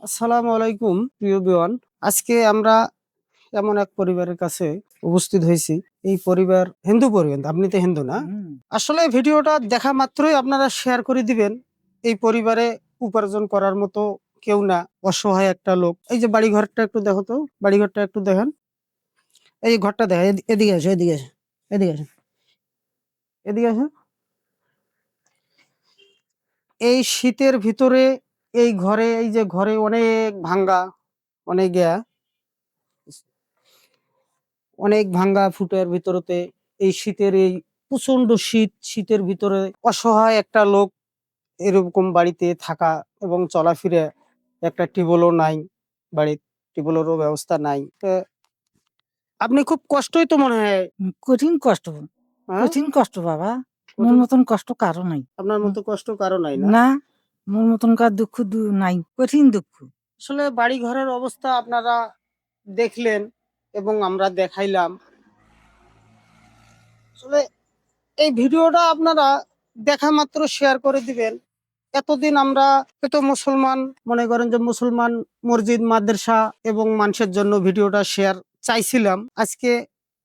আসসালামু আলাইকুম প্রিয় বিওয়ান। আজকে আমরা এমন এক পরিবারের কাছে উপস্থিত হয়েছি। এই পরিবার হিন্দু পরিবার, আপনি তো হিন্দু না? আসলে ভিডিওটা দেখা মাত্রই আপনারা শেয়ার করে দিবেন। এই পরিবারে উপার্জন করার মতো কেউ না, অসহায় একটা লোক। এই যে বাড়ি ঘরটা একটু দেখো তো, বাড়ি ঘরটা একটু দেখেন। এই ঘরটা দেখা, এদিকে আসো, এদিকে আসো, এদিকে আসো, এদিকে আসো। এই শীতের ভিতরে এই ঘরে, এই যে ঘরে অনেক ভাঙ্গা, অনেক অনেক ভাঙ্গা ফুটের ভিতরতে এই শীতের এই প্রচন্ড শীতের ভিতরে অসহায় একটা লোক এরকম বাড়িতে থাকা এবং চলাফিরে একটা টিউবওয়েলও নাই, বাড়ির টিউবওয়েলেরও ব্যবস্থা নাই। আপনি খুব কষ্টই তো মনে হয়। কঠিন কষ্ট, হ্যাঁ, কঠিন কষ্ট বাবা। মোর মতন কষ্ট কারো নাই। আপনার মতো কষ্ট কারো নাই না? না, মোর মতন কার দুঃখ নাই, কঠিন দুঃখ। আসলে বাড়ি ঘরের অবস্থা আপনারা দেখলেন এবং আমরা দেখাইলাম। আসলে এই ভিডিওটা আপনারা দেখা মাত্র শেয়ার করে দিবেন। এতদিন আমরা তো মুসলমান, মনে করেন যে মুসলমান মসজিদ মাদ্রাসা এবং মানুষের জন্য ভিডিওটা শেয়ার চাইছিলাম। আজকে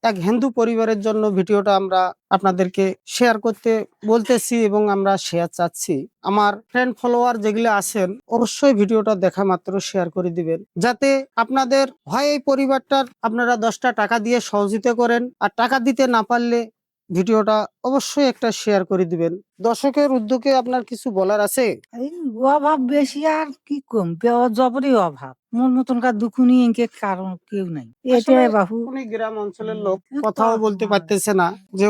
এক হিন্দু পরিবারের জন্য ভিডিওটা আমরা আপনাদেরকে শেয়ার করতে বলতেছি এবং আমরা শেয়ার চাচ্ছি। আমার ফ্রেন্ড ফলোয়ার যেগুলো আছেন অবশ্যই ভিডিওটা দেখা মাত্র শেয়ার করে দিবেন, যাতে আপনাদের হয় এই পরিবারটার আপনারা 10টা টাকা দিয়ে সহযোগিতা করেন, আর টাকা দিতে না পারলে ভিডিওটা অবশ্যই একটা শেয়ার করে দিবেন। দর্শকের উদ্যোগে আপনার কিছু বলার আছে? এই অভাব বেশি আর কি কম, জবরই অভাব। মোর মতন কার দুঃখ নিয়ে এঁকে কারণ কেউ নাই। আসলে এটাই বাহু। উনি গ্রাম অঞ্চলের লোক, কথাও বলতে পারতেছে না। যে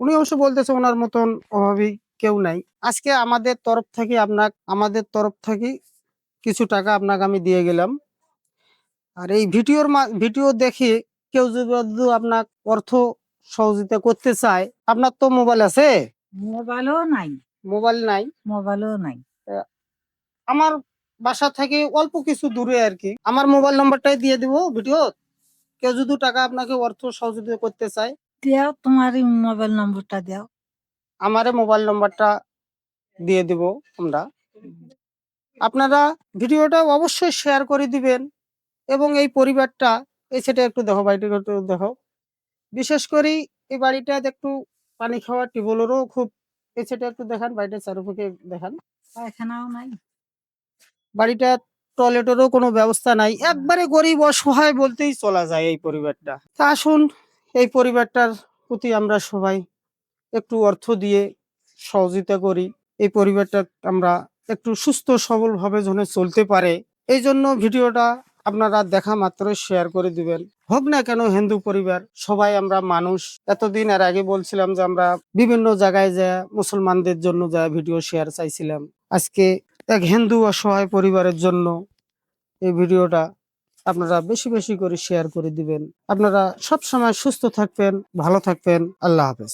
উনি অবশ্য বলতেছে ওনার মতন অভাবী কেউ নাই। আজকে আমাদের তরফ থেকে কিছু টাকা আপনাকে আমি দিয়ে গেলাম। আর এই ভিডিও দেখে কেউ যদি আপনার অর্থ সহযোগিতা করতে চায়, আপনার তো মোবাইল আছে? মোবাইলও নাই, মোবাইল নাই? মোবাইলও নাই। আহ, আমার বাসা থেকে অল্প কিছু দূরে আর কি, আমার মোবাইল নাম্বারটাই দিয়ে দিব ভিডিও। কেউ যদি টাকা আপনাকে অর্থ সহযোগিতা করতে চায়, দেও তোমার মোবাইল নম্বরটা দেও। আমারে মোবাইল নাম্বারটা দিয়ে দিব আমরা। আপনারা ভিডিওটা অবশ্যই শেয়ার করে দিবেন এবং এই পরিবারটা, এই সেটা একটু দেখো, বাড়িটা একটু দেখো। বিশেষ করে এই বাড়িটা একটু পানি খাওয়া টিউবওয়েলেরও খুব, এই সেটা একটু দেখান, বাড়িটার চারপাশে দেখান। পায়খানাও নাই, বাড়িটা টয়লেটেরও কোনো ব্যবস্থা নাই, একবারে গরিব অসহায় বলতেই চলা যায় এই পরিবারটা। তা আসুন, এই পরিবারটার প্রতি আমরা সবাই একটু অর্থ দিয়ে সহযোগিতা করি। এই পরিবারটা আমরা একটু সুস্থ সবল ভাবে যেন চলতে পারে, এই জন্য ভিডিওটা আপনারা দেখা মাত্র শেয়ার করে দিবেন। হোক না কেন হিন্দু পরিবার, সবাই আমরা মানুষ। এতদিন এর আগে বলছিলাম যে আমরা বিভিন্ন জায়গায় যা মুসলমানদের জন্য যা ভিডিও শেয়ার চাইছিলাম, আজকে এক হিন্দু অসহায় পরিবারের জন্য এই ভিডিওটা আপনারা বেশি বেশি করে শেয়ার করে দিবেন। আপনারা সব সময় সুস্থ থাকবেন, ভালো থাকবেন। আল্লাহ হাফেজ।